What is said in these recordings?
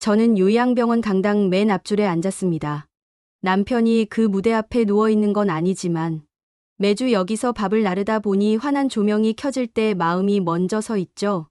저는 요양병원 강당 맨 앞줄에 앉았습니다. 남편이 그 무대 앞에 누워있는 건 아니지만 매주 여기서 밥을 나르다 보니 환한 조명이 켜질 때 마음이 먼저 서 있죠.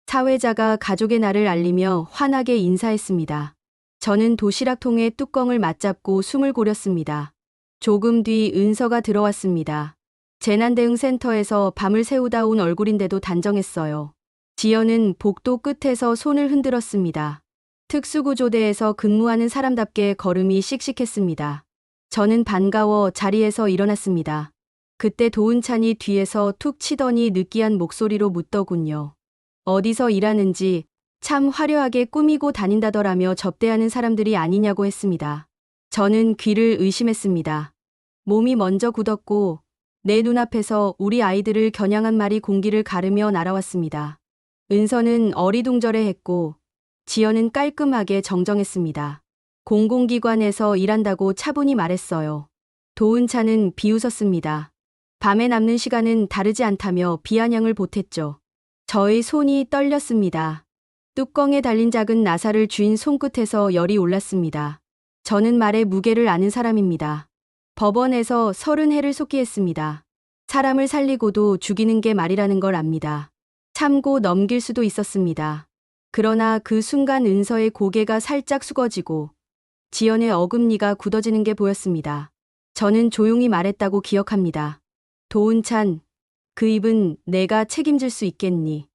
사회자가 가족의 날을 알리며 환하게 인사했습니다. 저는 도시락통에 뚜껑을 맞잡고 숨을 고렸습니다. 조금 뒤 은서가 들어왔습니다. 재난대응센터에서 밤을 새우다 온 얼굴인데도 단정했어요. 지연은 복도 끝에서 손을 흔들었습니다. 특수구조대에서 근무하는 사람답게 걸음이 씩씩했습니다. 저는 반가워 자리에서 일어났습니다. 그때 도은찬이 뒤에서 툭 치더니 느끼한 목소리로 묻더군요. 어디서 일하는지, 참 화려하게 꾸미고 다닌다더라며 접대하는 사람들이 아니냐고 했습니다. 저는 귀를 의심했습니다. 몸이 먼저 굳었고 내 눈앞에서 우리 아이들을 겨냥한 말이 공기를 가르며 날아왔습니다. 은서는 어리둥절해했고 지연은 깔끔하게 정정했습니다. 공공기관에서 일한다고 차분히 말했어요. 도은찬은 비웃었습니다. 밤에 남는 시간은 다르지 않다며 비아냥을 보탰죠. 저의 손이 떨렸습니다. 뚜껑에 달린 작은 나사를 쥔 손끝에서 열이 올랐습니다. 저는 말의 무게를 아는 사람입니다. 법원에서 30해를 속기했습니다. 사람을 살리고도 죽이는 게 말이라는 걸 압니다. 참고 넘길 수도 있었습니다. 그러나 그 순간 은서의 고개가 살짝 숙어지고 지연의 어금니가 굳어지는 게 보였습니다. 저는 조용히 말했다고 기억합니다. 도은찬, 그 입은 내가 책임질 수 있겠니?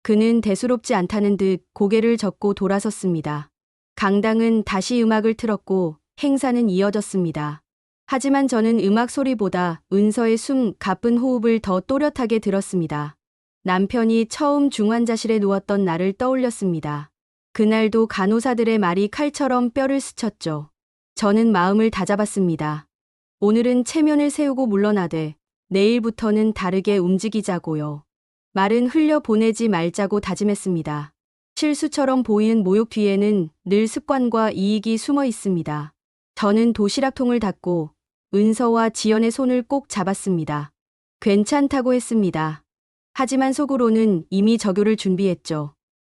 그는 대수롭지 않다는 듯 고개를 젓고 돌아섰습니다. 강당은 다시 음악을 틀었고 행사는 이어졌습니다. 하지만 저는 음악 소리보다 은서의 숨 가쁜 호흡을 더 또렷하게 들었습니다. 남편이 처음 중환자실에 누웠던 날을 떠올렸습니다. 그날도 간호사들의 말이 칼처럼 뼈를 스쳤죠. 저는 마음을 다잡았습니다. 오늘은 체면을 세우고 물러나되 내일부터는 다르게 움직이자고요. 말은 흘려보내지 말자고 다짐했습니다. 실수처럼 보이는 모욕 뒤에는 늘 습관과 이익이 숨어 있습니다. 저는 도시락통을 닫고 은서와 지연의 손을 꼭 잡았습니다. 괜찮다고 했습니다. 하지만 속으로는 이미 저교를 준비했죠.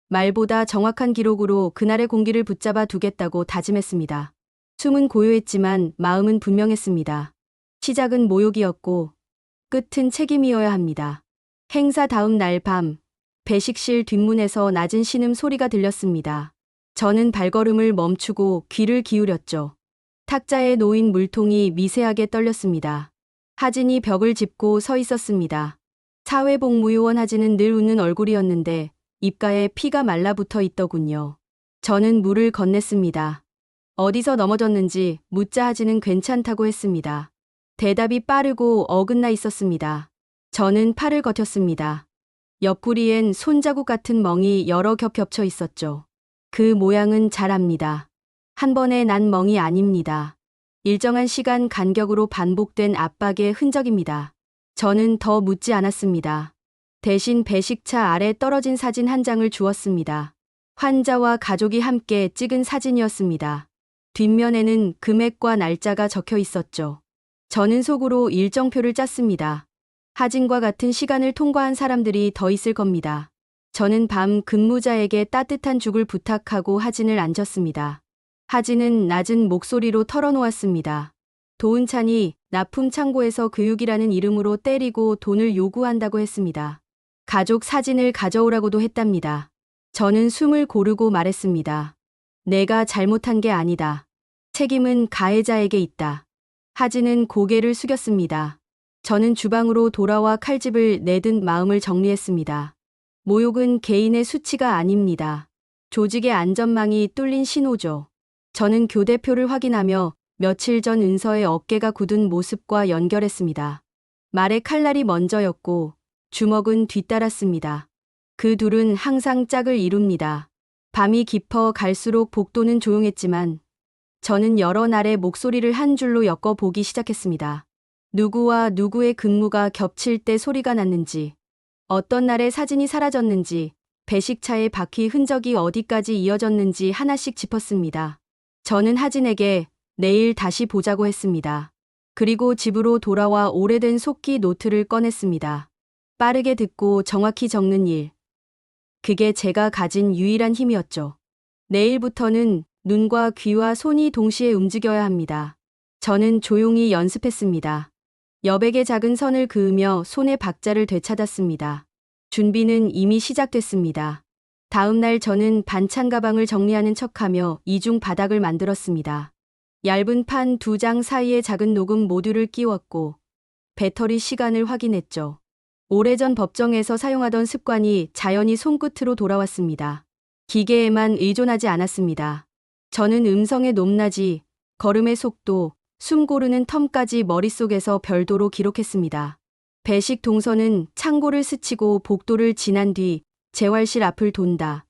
말보다 정확한 기록으로 그날의 공기를 붙잡아 두겠다고 다짐했습니다. 숨은 고요했지만 마음은 분명했습니다. 시작은 모욕이었고 끝은 책임이어야 합니다. 행사 다음 날 밤, 배식실 뒷문에서 낮은 신음 소리가 들렸습니다. 저는 발걸음을 멈추고 귀를 기울였죠. 탁자에 놓인 물통이 미세하게 떨렸습니다. 하진이 벽을 짚고 서 있었습니다. 사회복무요원 하진은 늘 웃는 얼굴이었는데 입가에 피가 말라붙어 있더군요. 저는 물을 건넸습니다. 어디서 넘어졌는지 묻자 하진은 괜찮다고 했습니다. 대답이 빠르고 어긋나 있었습니다. 저는 팔을 거쳤습니다. 옆구리엔 손자국 같은 멍이 여러 겹 겹쳐 있었죠. 그 모양은 잘 압니다. 한 번에 난 멍이 아닙니다. 일정한 시간 간격으로 반복된 압박의 흔적입니다. 저는 더 묻지 않았습니다. 대신 배식차 아래 떨어진 사진 한 장을 주었습니다. 환자와 가족이 함께 찍은 사진이었습니다. 뒷면에는 금액과 날짜가 적혀 있었죠. 저는 속으로 일정표를 짰습니다. 하진과 같은 시간을 통과한 사람들이 더 있을 겁니다. 저는 밤 근무자에게 따뜻한 죽을 부탁하고 하진을 앉혔습니다. 하진은 낮은 목소리로 털어놓았습니다. 도은찬이 납품 창고에서 교육이라는 이름으로 때리고 돈을 요구한다고 했습니다. 가족 사진을 가져오라고도 했답니다. 저는 숨을 고르고 말했습니다. 내가 잘못한 게 아니다. 책임은 가해자에게 있다. 하진은 고개를 숙였습니다. 저는 주방으로 돌아와 칼집을 내든 마음을 정리했습니다. 모욕은 개인의 수치가 아닙니다. 조직의 안전망이 뚫린 신호죠. 저는 교대표를 확인하며 며칠 전 은서의 어깨가 굳은 모습과 연결했습니다. 말의 칼날이 먼저였고 주먹은 뒤따랐습니다. 그 둘은 항상 짝을 이룹니다. 밤이 깊어 갈수록 복도는 조용했지만 저는 여러 날의 목소리를 한 줄로 엮어보기 시작했습니다. 누구와 누구의 근무가 겹칠 때 소리가 났는지, 어떤 날에 사진이 사라졌는지, 배식차의 바퀴 흔적이 어디까지 이어졌는지 하나씩 짚었습니다. 저는 하진에게 내일 다시 보자고 했습니다. 그리고 집으로 돌아와 오래된 속기 노트를 꺼냈습니다. 빠르게 듣고 정확히 적는 일. 그게 제가 가진 유일한 힘이었죠. 내일부터는 눈과 귀와 손이 동시에 움직여야 합니다. 저는 조용히 연습했습니다. 여백의 작은 선을 그으며 손의 박자를 되찾았습니다. 준비는 이미 시작됐습니다. 다음 날 저는 반찬 가방을 정리하는 척하며 이중 바닥을 만들었습니다. 얇은 판 2장 사이에 작은 녹음 모듈을 끼웠고 배터리 시간을 확인했죠. 오래전 법정에서 사용하던 습관이 자연히 손끝으로 돌아왔습니다. 기계에만 의존하지 않았습니다. 저는 음성의 높낮이, 걸음의 속도, 숨 고르는 텀까지 머릿속에서 별도로 기록했습니다. 배식 동선은 창고를 스치고 복도를 지난 뒤 재활실 앞을 돈다.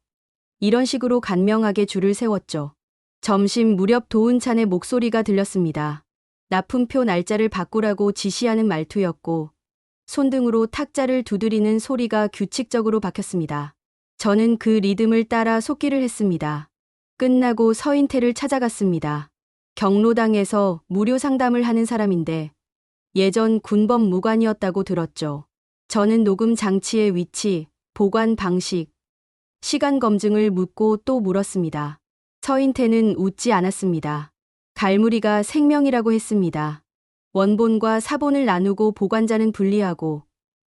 이런 식으로 간명하게 줄을 세웠죠. 점심 무렵 도은찬의 목소리가 들렸습니다. 납품표 날짜를 바꾸라고 지시하는 말투였고 손등으로 탁자를 두드리는 소리가 규칙적으로 박혔습니다. 저는 그 리듬을 따라 속기를 했습니다. 끝나고 서인태를 찾아갔습니다. 경로당에서 무료 상담을 하는 사람인데 예전 군법 무관이었다고 들었죠. 저는 녹음 장치의 위치, 보관 방식, 시간 검증을 묻고 또 물었습니다. 서인태는 웃지 않았습니다. 갈무리가 생명이라고 했습니다. 원본과 사본을 나누고 보관자는 분리하고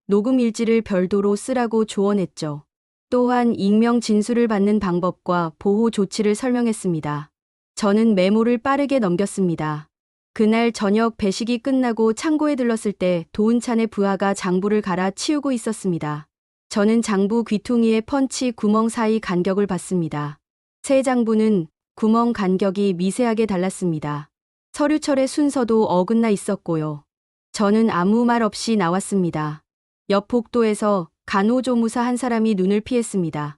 녹음 일지를 별도로 쓰라고 조언했죠. 또한 익명 진술을 받는 방법과 보호 조치를 설명했습니다. 저는 메모를 빠르게 넘겼습니다. 그날 저녁 배식이 끝나고 창고에 들렀을 때 도은찬의 부하가 장부를 갈아 치우고 있었습니다. 저는 장부 귀퉁이의 펀치 구멍 사이 간격을 봤습니다. 새 장부는 구멍 간격이 미세하게 달랐습니다. 서류철의 순서도 어긋나 있었고요. 저는 아무 말 없이 나왔습니다. 옆 복도에서 간호조무사 한 사람이 눈을 피했습니다.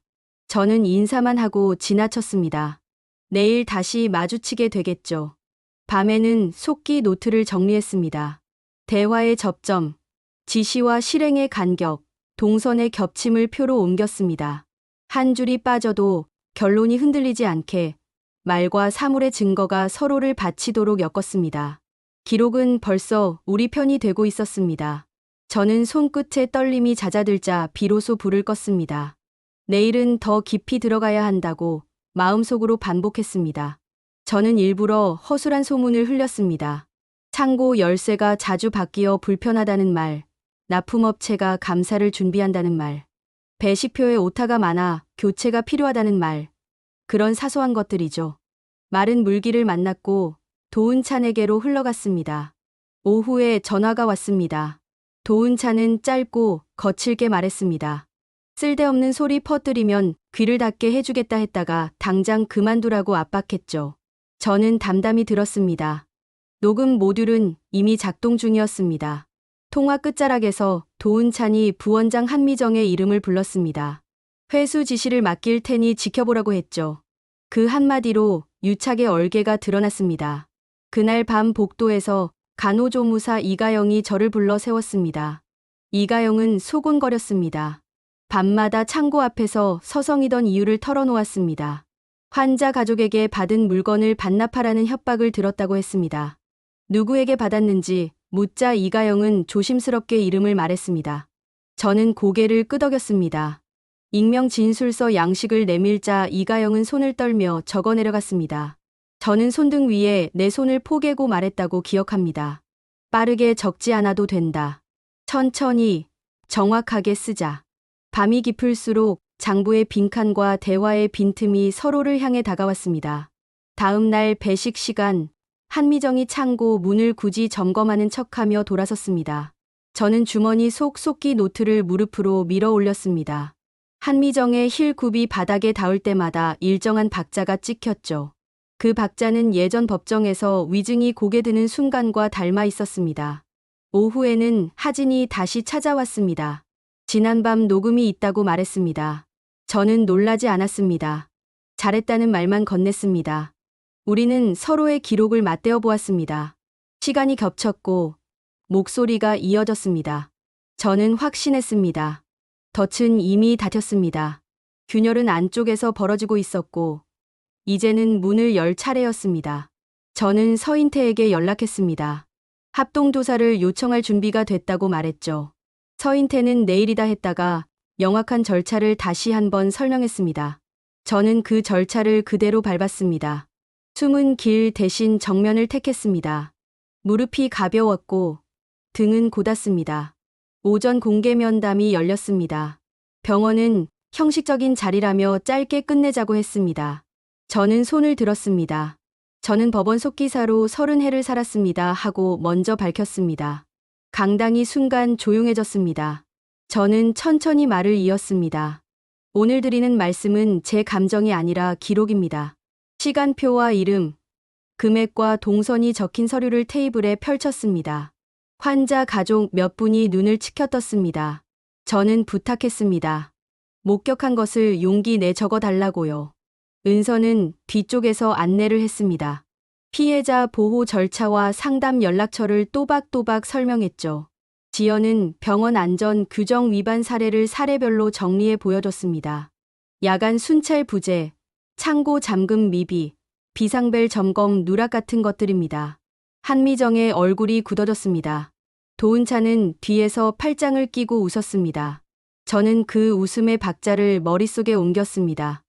저는 인사만 하고 지나쳤습니다. 내일 다시 마주치게 되겠죠. 밤에는 속기 노트를 정리했습니다. 대화의 접점, 지시와 실행의 간격, 동선의 겹침을 표로 옮겼습니다. 한 줄이 빠져도 결론이 흔들리지 않게 말과 사물의 증거가 서로를 받치도록 엮었습니다. 기록은 벌써 우리 편이 되고 있었습니다. 저는 손끝에 떨림이 잦아들자 비로소 불을 껐습니다. 내일은 더 깊이 들어가야 한다고 마음속으로 반복했습니다. 저는 일부러 허술한 소문을 흘렸습니다. 창고 열쇠가 자주 바뀌어 불편하다는 말, 납품업체가 감사를 준비한다는 말, 배식표에 오타가 많아 교체가 필요하다는 말, 그런 사소한 것들이죠. 말은 물기를 만났고 도은찬에게로 흘러갔습니다. 오후에 전화가 왔습니다. 도은찬은 짧고 거칠게 말했습니다. 쓸데없는 소리 퍼뜨리면 귀를 닫게 해주겠다 했다가 당장 그만두라고 압박했죠. 저는 담담히 들었습니다. 녹음 모듈은 이미 작동 중이었습니다. 통화 끝자락에서 도은찬이 부원장 한미정의 이름을 불렀습니다. 회수 지시를 맡길 테니 지켜보라고 했죠. 그 한마디로 유착의 얼개가 드러났습니다. 그날 밤 복도에서 간호조무사 이가영이 저를 불러 세웠습니다. 이가영은 소곤거렸습니다. 밤마다 창고 앞에서 서성이던 이유를 털어놓았습니다. 환자 가족에게 받은 물건을 반납하라는 협박을 들었다고 했습니다. 누구에게 받았는지 묻자 이가영은 조심스럽게 이름을 말했습니다. 저는 고개를 끄덕였습니다. 익명 진술서 양식을 내밀자 이가영은 손을 떨며 적어 내려갔습니다. 저는 손등 위에 내 손을 포개고 말했다고 기억합니다. 빠르게 적지 않아도 된다. 천천히, 정확하게 쓰자. 밤이 깊을수록 장부의 빈칸과 대화의 빈틈이 서로를 향해 다가왔습니다. 다음 날 배식 시간, 한미정이 창고 문을 굳이 점검하는 척하며 돌아섰습니다. 저는 주머니 속 속기 노트를 무릎으로 밀어 올렸습니다. 한미정의 힐굽이 바닥에 닿을 때마다 일정한 박자가 찍혔죠. 그 박자는 예전 법정에서 위증이 고개 드는 순간과 닮아 있었습니다. 오후에는 하진이 다시 찾아왔습니다. 지난밤 녹음이 있다고 말했습니다. 저는 놀라지 않았습니다. 잘했다는 말만 건넸습니다. 우리는 서로의 기록을 맞대어 보았습니다. 시간이 겹쳤고 목소리가 이어졌습니다. 저는 확신했습니다. 덫은 이미 닫혔습니다. 균열은 안쪽에서 벌어지고 있었고 이제는 문을 열 차례였습니다. 저는 서인태에게 연락했습니다. 합동조사를 요청할 준비가 됐다고 말했죠. 서인태는 내일이다 했다가 명확한 절차를 다시 한번 설명했습니다. 저는 그 절차를 그대로 밟았습니다. 숨은 길 대신 정면을 택했습니다. 무릎이 가벼웠고 등은 곧았습니다. 오전 공개 면담이 열렸습니다. 병원은 형식적인 자리라며 짧게 끝내자고 했습니다. 저는 손을 들었습니다. 저는 법원 속기사로 30해를 살았습니다 하고 먼저 밝혔습니다. 강당이 순간 조용해졌습니다. 저는 천천히 말을 이었습니다. 오늘 드리는 말씀은 제 감정이 아니라 기록입니다. 시간표와 이름, 금액과 동선이 적힌 서류를 테이블에 펼쳤습니다. 환자 가족 몇 분이 눈을 치켜떴습니다. 저는 부탁했습니다. 목격한 것을 용기 내 적어달라고요. 은서는 뒤쪽에서 안내를 했습니다. 피해자 보호 절차와 상담 연락처를 또박또박 설명했죠. 지연은 병원 안전 규정 위반 사례를 사례별로 정리해 보여줬습니다. 야간 순찰 부재, 창고 잠금 미비, 비상벨 점검 누락 같은 것들입니다. 한미정의 얼굴이 굳어졌습니다. 도은차는 뒤에서 팔짱을 끼고 웃었습니다. 저는 그 웃음의 박자를 머릿속에 옮겼습니다.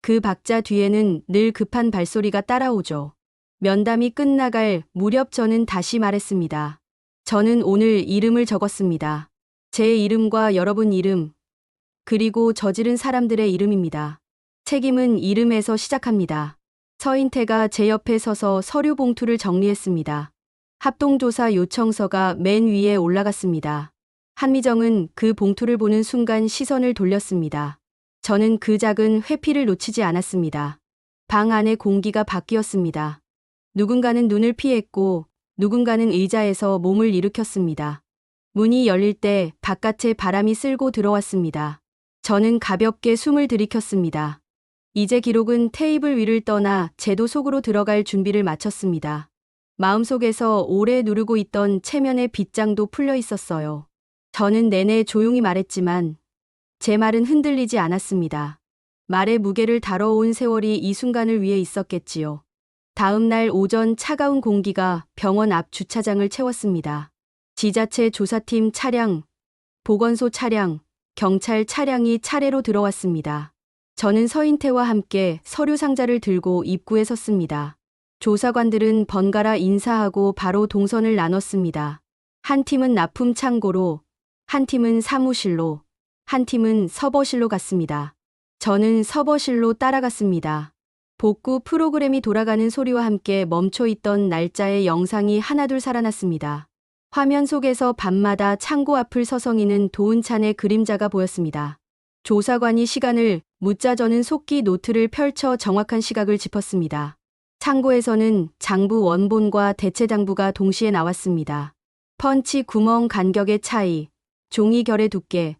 그 박자 뒤에는 늘 급한 발소리가 따라오죠. 면담이 끝나갈 무렵 저는 다시 말했습니다. 저는 오늘 이름을 적었습니다. 제 이름과 여러분 이름, 그리고 저지른 사람들의 이름입니다. 책임은 이름에서 시작합니다. 서인태가 제 옆에 서서 서류 봉투를 정리했습니다. 합동조사 요청서가 맨 위에 올라갔습니다. 한미정은 그 봉투를 보는 순간 시선을 돌렸습니다. 저는 그 작은 회피를 놓치지 않았습니다. 방 안의 공기가 바뀌었습니다. 누군가는 눈을 피했고 누군가는 의자에서 몸을 일으켰습니다. 문이 열릴 때 바깥에 바람이 쓸고 들어왔습니다. 저는 가볍게 숨을 들이켰습니다. 이제 기록은 테이블 위를 떠나 제도 속으로 들어갈 준비를 마쳤습니다. 마음속에서 오래 누르고 있던 체면의 빗장도 풀려 있었어요. 저는 내내 조용히 말했지만 제 말은 흔들리지 않았습니다. 말의 무게를 다뤄온 세월이 이 순간을 위해 있었겠지요. 다음 날 오전 차가운 공기가 병원 앞 주차장을 채웠습니다. 지자체 조사팀 차량, 보건소 차량, 경찰 차량이 차례로 들어왔습니다. 저는 서인태와 함께 서류 상자를 들고 입구에 섰습니다. 조사관들은 번갈아 인사하고 바로 동선을 나눴습니다. 한 팀은 납품 창고로, 한 팀은 사무실로, 한 팀은 서버실로 갔습니다. 저는 서버실로 따라갔습니다. 복구 프로그램이 돌아가는 소리와 함께 멈춰있던 날짜의 영상이 하나둘 살아났습니다. 화면 속에서 밤마다 창고 앞을 서성이는 도은찬의 그림자가 보였습니다. 조사관이 시간을 묻자 저는 속기 노트를 펼쳐 정확한 시각을 짚었습니다. 창고에서는 장부 원본과 대체 장부가 동시에 나왔습니다. 펀치 구멍 간격의 차이, 종이 결의 두께,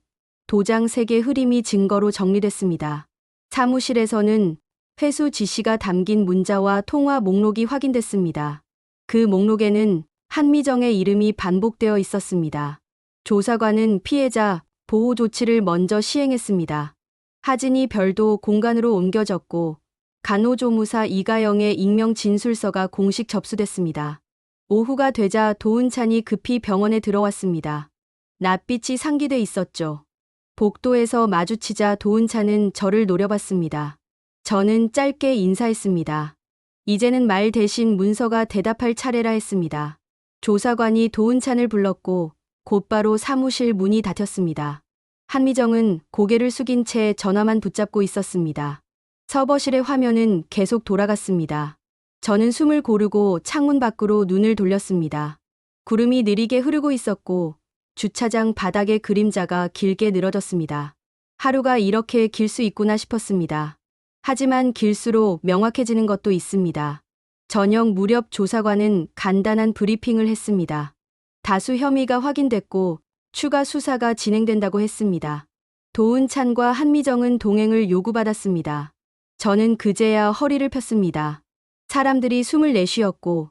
도장 3개 흐림이 증거로 정리됐습니다. 사무실에서는 회수 지시가 담긴 문자와 통화 목록이 확인됐습니다. 그 목록에는 한미정의 이름이 반복되어 있었습니다. 조사관은 피해자 보호 조치를 먼저 시행했습니다. 하진이 별도 공간으로 옮겨졌고 간호조무사 이가영의 익명 진술서가 공식 접수됐습니다. 오후가 되자 도은찬이 급히 병원에 들어왔습니다. 낯빛이 상기돼 있었죠. 복도에서 마주치자 도은찬은 저를 노려봤습니다. 저는 짧게 인사했습니다. 이제는 말 대신 문서가 대답할 차례라 했습니다. 조사관이 도은찬을 불렀고 곧바로 사무실 문이 닫혔습니다. 한미정은 고개를 숙인 채 전화만 붙잡고 있었습니다. 서버실의 화면은 계속 돌아갔습니다. 저는 숨을 고르고 창문 밖으로 눈을 돌렸습니다. 구름이 느리게 흐르고 있었고 주차장 바닥의 그림자가 길게 늘어졌습니다. 하루가 이렇게 길 수 있구나 싶었습니다. 하지만 길수록 명확해지는 것도 있습니다. 저녁 무렵 조사관은 간단한 브리핑을 했습니다. 다수 혐의가 확인됐고 추가 수사가 진행된다고 했습니다. 도은찬과 한미정은 동행을 요구받았습니다. 저는 그제야 허리를 폈습니다. 사람들이 숨을 내쉬었고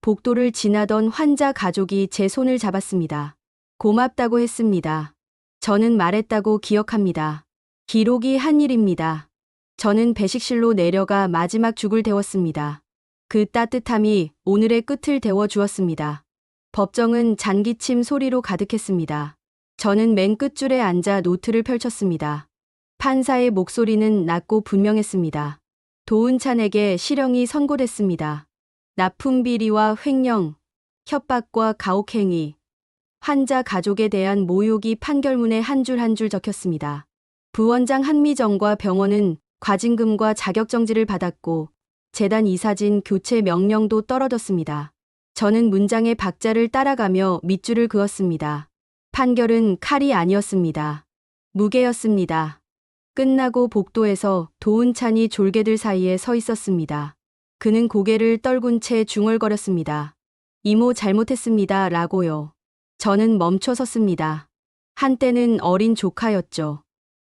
복도를 지나던 환자 가족이 제 손을 잡았습니다. 고맙다고 했습니다. 저는 말했다고 기억합니다. 기록이 한 일입니다. 저는 배식실로 내려가 마지막 죽을 데웠습니다. 그 따뜻함이 오늘의 끝을 데워주었습니다. 법정은 잔기침 소리로 가득했습니다. 저는 맨 끝줄에 앉아 노트를 펼쳤습니다. 판사의 목소리는 낮고 분명했습니다. 도은찬에게 실형이 선고됐습니다. 납품 비리와 횡령, 협박과 가혹행위, 환자 가족에 대한 모욕이 판결문에 한 줄 한 줄 적혔습니다. 부원장 한미정과 병원은 과징금과 자격정지를 받았고 재단 이사진 교체 명령도 떨어졌습니다. 저는 문장의 박자를 따라가며 밑줄을 그었습니다. 판결은 칼이 아니었습니다. 무게였습니다. 끝나고 복도에서 도은찬이 졸개들 사이에 서 있었습니다. 그는 고개를 떨군 채 중얼거렸습니다. 이모 잘못했습니다. 라고요. 저는 멈춰 섰습니다. 한때는 어린 조카였죠.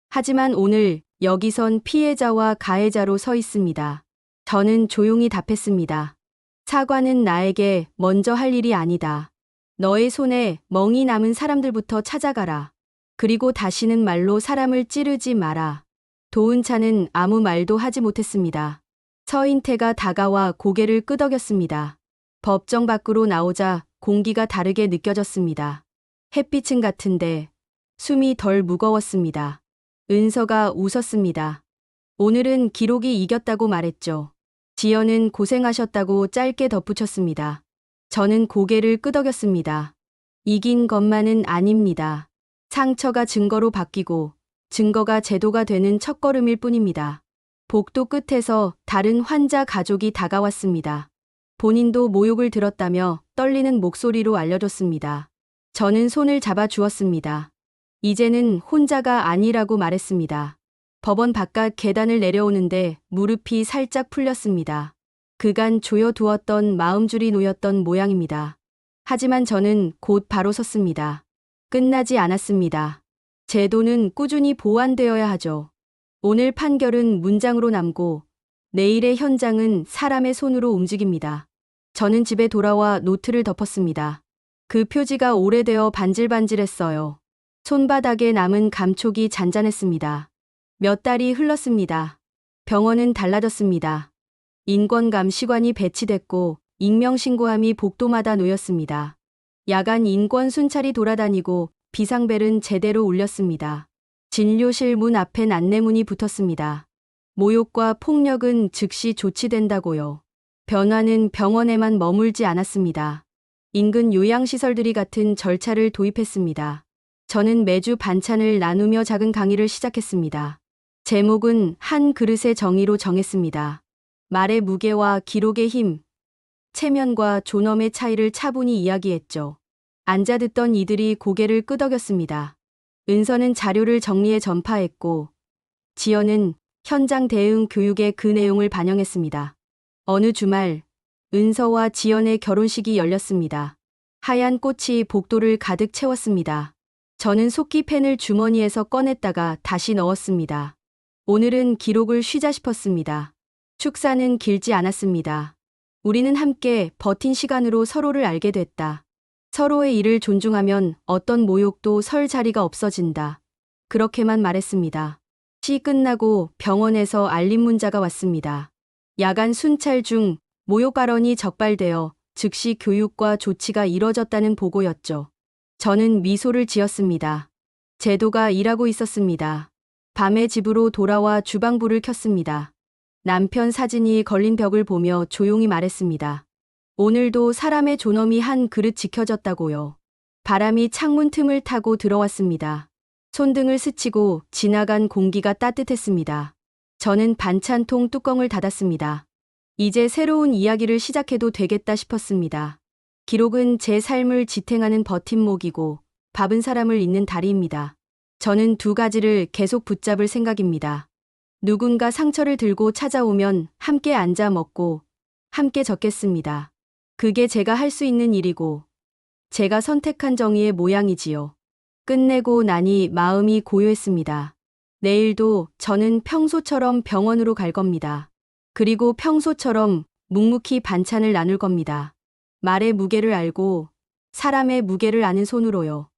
하지만 오늘 여기선 피해자와 가해자로 서 있습니다. 저는 조용히 답했습니다. 사과는 나에게 먼저 할 일이 아니다. 너의 손에 멍이 남은 사람들부터 찾아가라. 그리고 다시는 말로 사람을 찌르지 마라. 도은찬은 아무 말도 하지 못했습니다. 서인태가 다가와 고개를 끄덕였습니다. 법정 밖으로 나오자 공기가 다르게 느껴졌습니다. 햇빛은 같은데 숨이 덜 무거웠습니다. 은서가 웃었습니다. 오늘은 기록이 이겼다고 말했죠. 지연은 고생하셨다고 짧게 덧붙였습니다. 저는 고개를 끄덕였습니다. 이긴 것만은 아닙니다. 상처가 증거로 바뀌고 증거가 제도가 되는 첫걸음일 뿐입니다. 복도 끝에서 다른 환자 가족이 다가왔습니다. 본인도 모욕을 들었다며 떨리는 목소리로 알려줬습니다. 저는 손을 잡아 주었습니다. 이제는 혼자가 아니라고 말했습니다. 법원 바깥 계단을 내려오는데 무릎이 살짝 풀렸습니다. 그간 조여두었던 마음줄이 놓였던 모양입니다. 하지만 저는 곧 바로 섰습니다. 끝나지 않았습니다. 제도는 꾸준히 보완되어야 하죠. 오늘 판결은 문장으로 남고 내일의 현장은 사람의 손으로 움직입니다. 저는 집에 돌아와 노트를 덮었습니다. 그 표지가 오래되어 반질반질했어요. 손바닥에 남은 감촉이 잔잔했습니다. 몇 달이 흘렀습니다. 병원은 달라졌습니다. 인권감 시관이 배치됐고 익명신고함이 복도마다 놓였습니다. 야간 인권 순찰이 돌아다니고 비상벨은 제대로 울렸습니다. 진료실 문 앞엔 안내문이 붙었습니다. 모욕과 폭력은 즉시 조치된다고요. 변화는 병원에만 머물지 않았습니다. 인근 요양시설들이 같은 절차를 도입했습니다. 저는 매주 반찬을 나누며 작은 강의를 시작했습니다. 제목은 한 그릇의 정의로 정했습니다. 말의 무게와 기록의 힘, 체면과 존엄의 차이를 차분히 이야기했죠. 앉아 듣던 이들이 고개를 끄덕였습니다. 은서는 자료를 정리해 전파했고 지연은 현장 대응 교육에 그 내용을 반영했습니다. 어느 주말 은서와 지연의 결혼식이 열렸습니다. 하얀 꽃이 복도를 가득 채웠습니다. 저는 속기 펜을 주머니에서 꺼냈다가 다시 넣었습니다. 오늘은 기록을 쉬자 싶었습니다. 축사는 길지 않았습니다. 우리는 함께 버틴 시간으로 서로를 알게 됐다. 서로의 일을 존중하면 어떤 모욕도 설 자리가 없어진다. 그렇게만 말했습니다. 시 끝나고 병원에서 알림 문자가 왔습니다. 야간 순찰 중 모욕 발언이 적발되어 즉시 교육과 조치가 이뤄졌다는 보고였죠. 저는 미소를 지었습니다. 제도가 일하고 있었습니다. 밤에 집으로 돌아와 주방불을 켰습니다. 남편 사진이 걸린 벽을 보며 조용히 말했습니다. 오늘도 사람의 존엄이 한 그릇 지켜졌다고요. 바람이 창문 틈을 타고 들어왔습니다. 손등을 스치고 지나간 공기가 따뜻했습니다. 저는 반찬통 뚜껑을 닫았습니다. 이제 새로운 이야기를 시작해도 되겠다 싶었습니다. 기록은 제 삶을 지탱하는 버팀목이고 밥은 사람을 잇는 다리입니다. 저는 두 가지를 계속 붙잡을 생각입니다. 누군가 상처를 들고 찾아오면 함께 앉아 먹고 함께 적겠습니다. 그게 제가 할 수 있는 일이고 제가 선택한 정의의 모양이지요. 끝내고 나니 마음이 고요했습니다. 내일도 저는 평소처럼 병원으로 갈 겁니다. 그리고 평소처럼 묵묵히 반찬을 나눌 겁니다. 말의 무게를 알고 사람의 무게를 아는 손으로요.